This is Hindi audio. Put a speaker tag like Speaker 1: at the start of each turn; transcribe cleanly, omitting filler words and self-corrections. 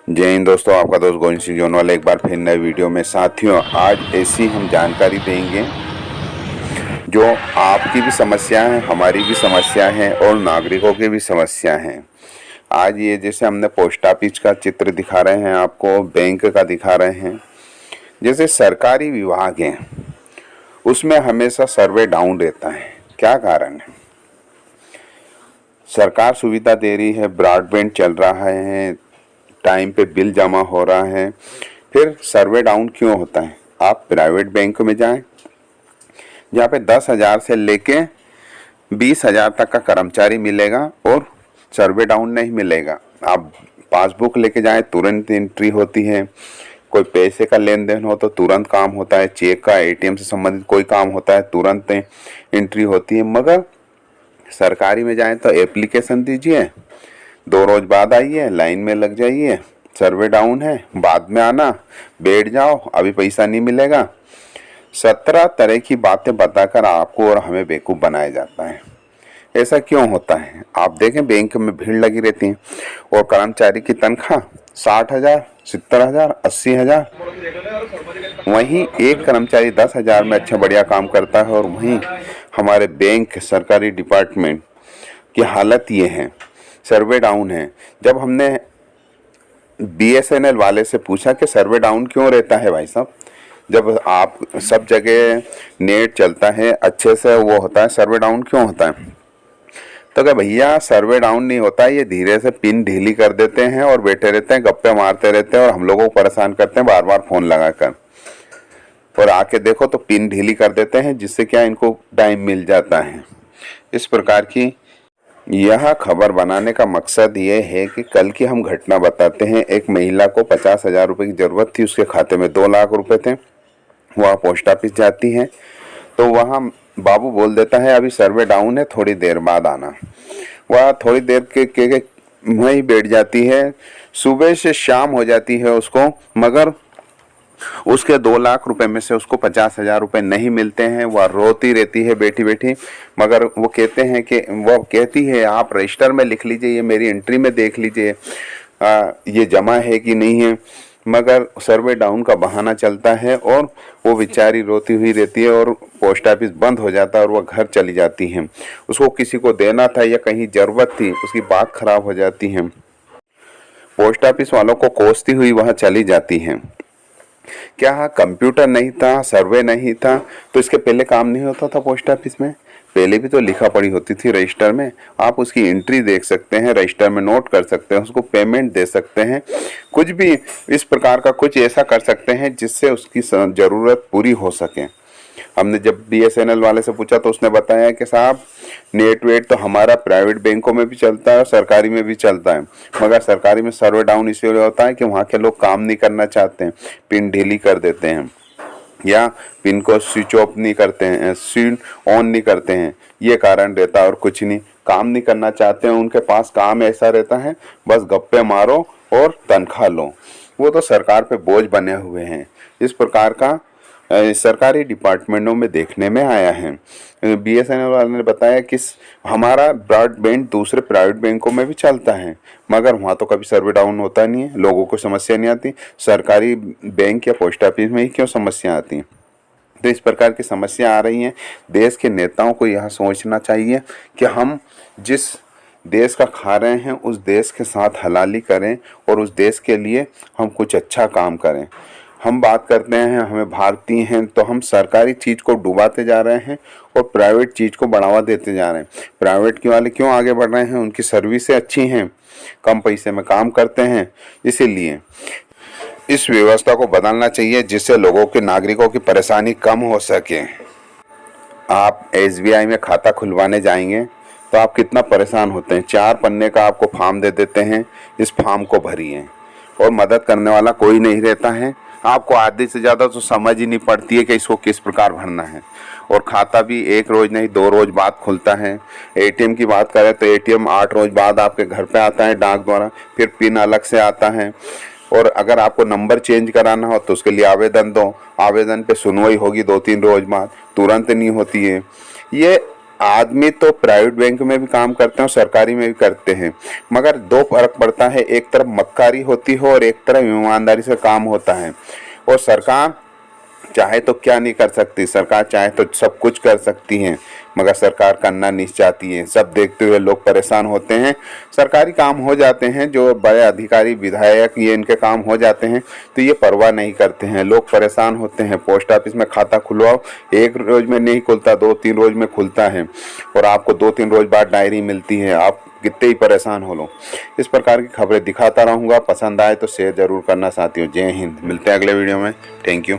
Speaker 1: जय हिंद दोस्तों, आपका दोस्त गोविंद सिंह जोनवाल एक बार फिर नए वीडियो में। साथियों, आज ऐसी हम जानकारी देंगे जो आपकी भी समस्या है, हमारी भी समस्या है और नागरिकों की भी समस्या है। आज ये जैसे हमने पोस्ट ऑफिस का चित्र दिखा रहे हैं, आपको बैंक का दिखा रहे हैं। जैसे सरकारी विभाग हैं उसमें हमेशा सर्वे डाउन रहता है। क्या कारण है? सरकार सुविधा दे रही है, ब्रॉडबैंड चल रहा है, टाइम पे बिल जमा हो रहा है, फिर सर्वे डाउन क्यों होता है? आप प्राइवेट बैंक में जाएं जहाँ पे 10,000 से लेके 20,000 तक का कर्मचारी मिलेगा और सर्वे डाउन नहीं मिलेगा। आप पासबुक लेके जाएं, तुरंत एंट्री होती है। कोई पैसे का लेन देन हो तो तुरंत काम होता है। चेक का, एटीएम से संबंधित कोई काम होता है, तुरंत एंट्री होती है। मगर सरकारी में जाएं तो एप्लीकेशन दीजिए, 2 रोज बाद आइए, लाइन में लग जाइए, सर्वे डाउन है, बाद में आना, बैठ जाओ, अभी पैसा नहीं मिलेगा। 17 तरह की बातें बताकर आपको और हमें बेवकूफ़ बनाया जाता है। ऐसा क्यों होता है? आप देखें, बैंक में भीड़ लगी रहती है और कर्मचारी की तनख्वाह 60,000, 70,000, 80,000। वहीं एक कर्मचारी 10,000 में अच्छा बढ़िया काम करता है और वहीं हमारे बैंक, सरकारी डिपार्टमेंट की हालत ये है, सर्वे डाउन है। जब हमने बीएसएनएल वाले से पूछा कि सर्वे डाउन क्यों रहता है भाई साहब, जब आप सब जगह नेट चलता है, अच्छे से वो होता है, सर्वे डाउन क्यों होता है? तो क्या भैया, सर्वे डाउन नहीं होता, ये धीरे से पिन ढीली कर देते हैं और बैठे रहते हैं, गप्पे मारते रहते हैं और हम लोगों को परेशान करते हैं बार बार फ़ोन लगाकर। और आके देखो तो पिन ढीली कर देते हैं, जिससे क्या इनको टाइम मिल जाता है। इस प्रकार की यह खबर बनाने का मकसद ये है कि कल की हम घटना बताते हैं। एक महिला को 50,000 रुपये की ज़रूरत थी, उसके खाते में 2 लाख रुपए थे। वह पोस्ट ऑफिस जाती है तो वहाँ बाबू बोल देता है अभी सर्वे डाउन है, थोड़ी देर बाद आना। वह थोड़ी देर के वहीं बैठ जाती है। सुबह से शाम हो जाती है उसको, मगर उसके 2 लाख रुपए में से उसको 50,000 रुपये नहीं मिलते हैं। वह रोती रहती है बैठी बैठी। मगर वो कहती है आप रजिस्टर में लिख लीजिए, ये मेरी एंट्री में देख लीजिए, ये जमा है कि नहीं है। मगर सर्वे डाउन का बहाना चलता है और वो बेचारी रोती हुई रहती है और पोस्ट ऑफिस बंद हो जाता है और वह घर चली जाती है। उसको किसी को देना था या कहीं ज़रूरत थी, उसकी बात खराब हो जाती है। पोस्ट ऑफिस वालों को कोसती हुई वह चली जाती है। क्या कंप्यूटर नहीं था, सर्वे नहीं था, तो इसके पहले काम नहीं होता था पोस्ट ऑफिस में? पहले भी तो लिखा पढ़ी होती थी रजिस्टर में। आप उसकी एंट्री देख सकते हैं, रजिस्टर में नोट कर सकते हैं, उसको पेमेंट दे सकते हैं, कुछ भी इस प्रकार का कुछ ऐसा कर सकते हैं जिससे उसकी ज़रूरत पूरी हो सके। हमने जब बीएसएनएल वाले से पूछा तो उसने बताया कि साहब नेट वेट तो हमारा प्राइवेट बैंकों में भी चलता है और सरकारी में भी चलता है, मगर सरकारी में सर्वे डाउन इसलिए होता है कि वहाँ के लोग काम नहीं करना चाहते हैं, पिन ढीली कर देते हैं या पिन को स्विच ऑफ नहीं करते हैं, स्विच ऑन नहीं करते हैं। ये कारण रहता है और कुछ नहीं। काम नहीं करना चाहते हैं, उनके पास काम ऐसा रहता है बस गप्पे मारो और तनख्वाह लो। वो तो सरकार पे बोझ बने हुए हैं। इस प्रकार का सरकारी डिपार्टमेंटों में देखने में आया है। बीएसएनएल वाले ने बताया कि हमारा ब्रॉडबैंड दूसरे प्राइवेट बैंकों में भी चलता है, मगर वहाँ तो कभी सर्वे डाउन होता नहीं है, लोगों को समस्या नहीं आती। सरकारी बैंक या पोस्ट ऑफिस में ही क्यों समस्या आती है? तो इस प्रकार की समस्या आ रही हैं। देश के नेताओं को यह सोचना चाहिए कि हम जिस देश का खा रहे हैं उस देश के साथ हलाली करें और उस देश के लिए हम कुछ अच्छा काम करें। हम बात करते हैं हमें भारतीय हैं, तो हम सरकारी चीज़ को डुबाते जा रहे हैं और प्राइवेट चीज़ को बढ़ावा देते जा रहे हैं। प्राइवेट के वाले क्यों आगे बढ़ रहे हैं? उनकी सर्विसें अच्छी हैं, कम पैसे में काम करते हैं। इसीलिए इस व्यवस्था को बदलना चाहिए जिससे लोगों के, नागरिकों की परेशानी कम हो सके। आप एसबीआई में खाता खुलवाने जाएंगे तो आप कितना परेशान होते हैं। 4 पन्ने का आपको फॉर्म दे देते हैं, इस फॉर्म को भरिए, और मदद करने वाला कोई नहीं रहता है। आपको आधे से ज़्यादा तो समझ ही नहीं पड़ती है कि इसको किस प्रकार भरना है। और खाता भी 1 रोज़ नहीं 2 रोज़ बाद खुलता है। एटीएम की बात करें तो एटीएम 8 रोज़ बाद आपके घर पे आता है डाक द्वारा, फिर पिन अलग से आता है। और अगर आपको नंबर चेंज कराना हो तो उसके लिए आवेदन दो, आवेदन पे सुनवाई होगी 2-3 रोज बाद, तुरंत नहीं होती है। ये आदमी तो प्राइवेट बैंक में भी काम करते हैं और सरकारी में भी करते हैं, मगर दो फर्क पड़ता है, एक तरफ मक्कारी होती है और एक तरफ ईमानदारी से काम होता है। और सरकार चाहे तो क्या नहीं कर सकती, सरकार चाहे तो सब कुछ कर सकती है, मगर सरकार करना नहीं चाहती है। सब देखते हुए लोग परेशान होते हैं। सरकारी काम हो जाते हैं, जो बड़े अधिकारी विधायक ये इनके काम हो जाते हैं तो ये परवाह नहीं करते हैं, लोग परेशान होते हैं। पोस्ट ऑफिस में खाता खुलवाओ, एक रोज में नहीं खुलता, 2-3 रोज में खुलता है और आपको 2-3 रोज बाद डायरी मिलती है, आप कितने ही परेशान हो लो। इस प्रकार की खबरें दिखाता रहूँगा, पसंद आए तो शेयर जरूर करना साथियों। जय हिंद, मिलते हैं अगले वीडियो में। Thank you.